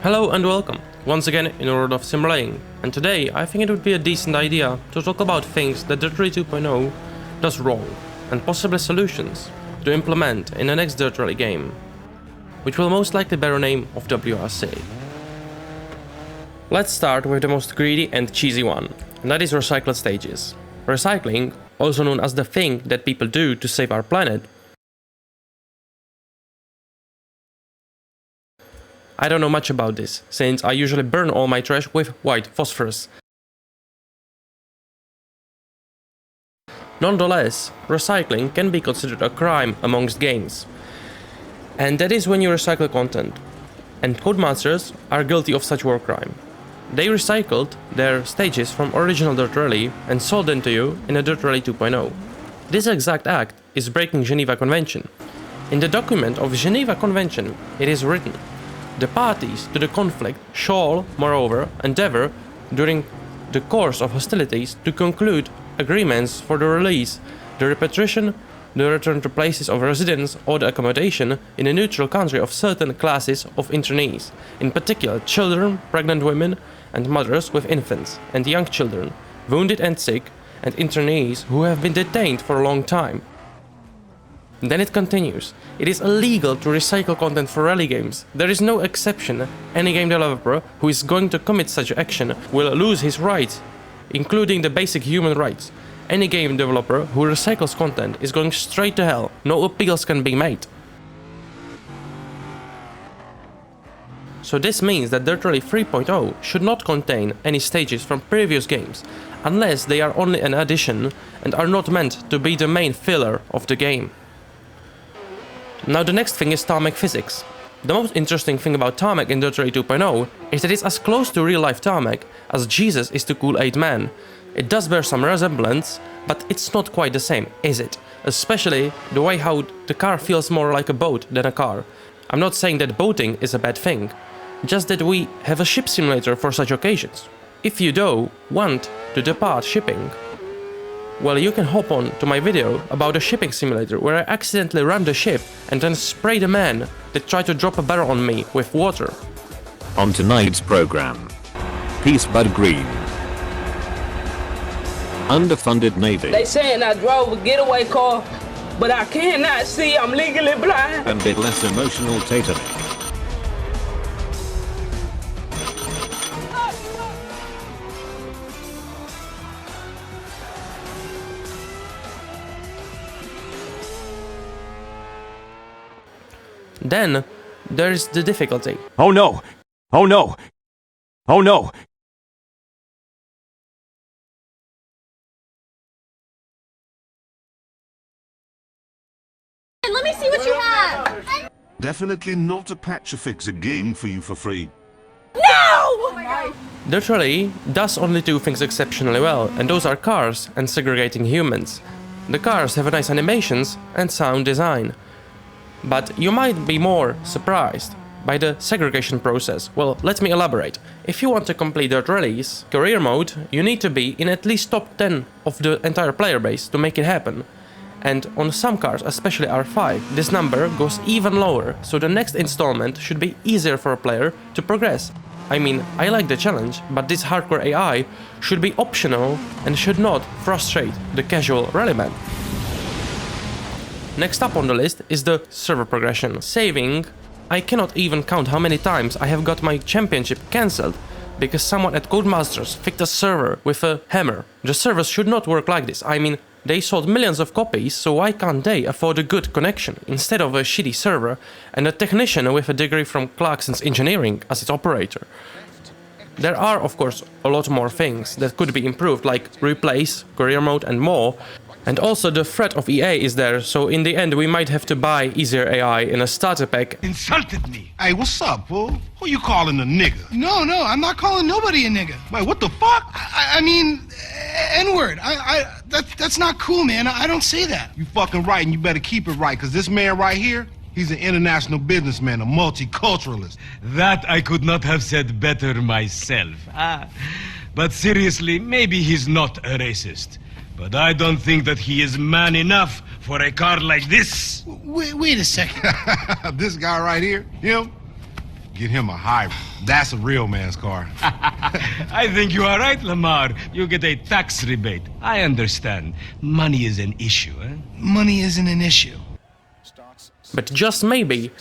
Hello and welcome, once again in the world of simulating, and today I think it would be a decent idea to talk about things that Dirt Rally 2.0 does wrong, and possibly solutions to implement in the next Dirt Rally game, which will most likely bear the name of WRC. Let's start with the most greedy and cheesy one, and that is recycled stages. Recycling, also known as the thing that people do to save our planet. I don't know much about this, since I usually burn all my trash with white phosphorus. Nonetheless, recycling can be considered a crime amongst games. And that is when you recycle content. And Codemasters are guilty of such war crime. They recycled their stages from original Dirt Rally and sold them to you in a Dirt Rally 2.0. This exact act is breaking Geneva Convention. In the document of Geneva Convention, it is written: the parties to the conflict shall, moreover, endeavor, during the course of hostilities, to conclude agreements for the release, the repatriation, the return to places of residence, or the accommodation in a neutral country of certain classes of internees, in particular children, pregnant women, and mothers with infants, and young children, wounded and sick, and internees who have been detained for a long time. Then it continues. It is illegal to recycle content for rally games. There is no exception. Any game developer who is going to commit such action will lose his rights, including the basic human rights. Any game developer who recycles content is going straight to hell. No appeals can be made. So this means that Dirt Rally 3.0 should not contain any stages from previous games, unless they are only an addition and are not meant to be the main filler of the game. Now the next thing is tarmac physics. The most interesting thing about tarmac in Dirt Rally 2.0 is that it's as close to real-life tarmac as Jesus is to Kool-Aid Man. It does bear some resemblance, but it's not quite the same, is it? Especially the way how the car feels more like a boat than a car. I'm not saying that boating is a bad thing, just that we have a ship simulator for such occasions. If you though want to depart shipping, well, you can hop on to my video about a shipping simulator where I accidentally ram the ship and then spray the man that tried to drop a barrel on me with water. On tonight's program, Peace but Green, underfunded Navy, They saying I drove a getaway car, but I cannot see, I'm legally blind. and bit less emotional Tatum. Then there's the difficulty. Oh no! Oh no! Oh no! Let me see what you have! Definitely not a patch-a-fix game for you for free. No! Dirt Rally does only two things exceptionally well, and those are cars and segregating humans. The cars have nice animations and sound design. But you might be more surprised by the segregation process. Well, let me elaborate. If you want to complete Dirt Rally's career mode, you need to be in at least top 10 of the entire player base to make it happen. And on some cars, especially R5, this number goes even lower, so the next installment should be easier for a player to progress. I mean, I like the challenge, but this hardcore AI should be optional and should not frustrate the casual rallyman. Next up on the list is the server progression. Saving, I cannot even count how many times I have got my championship cancelled because someone at Codemasters fixed a server with a hammer. The servers should not work like this. I mean, they sold millions of copies, so why can't they afford a good connection instead of a shitty server and a technician with a degree from Clarkson's Engineering as its operator? There are, of course, a lot more things that could be improved, like replace, career mode and more. And also the threat of EA is there, so in the end we might have to buy easier AI in a starter pack. Insulted me. Hey, what's up, fool? Who you calling a nigga? No, I'm not calling nobody a nigga. Wait, what the fuck? I mean, N-word. That's not cool, man. I don't say that. You fucking right, and you better keep it right, because this man right here, he's an international businessman, a multiculturalist. That I could not have said better myself. But seriously, maybe he's not a racist. But I don't think that he is man enough for a car like this. Wait a second. This guy right here, him, get him a hybrid. That's a real man's car. I think you are right, Lamar. You get a tax rebate. I understand. Money is an issue, eh? Money isn't an issue. But just maybe,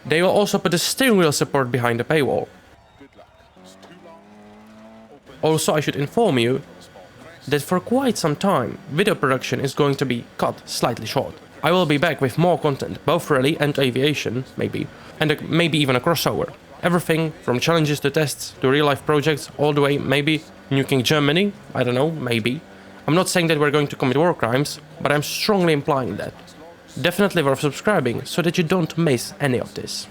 they will also put a steering wheel support behind the paywall. Also, I should inform you that for quite some time, video production is going to be cut slightly short. I will be back with more content, both rally and aviation, maybe, and maybe even a crossover. Everything from challenges to tests to real-life projects, all the way, maybe, nuking Germany, I don't know, maybe. I'm not saying that we're going to commit war crimes, but I'm strongly implying that. Definitely worth subscribing so that you don't miss any of this.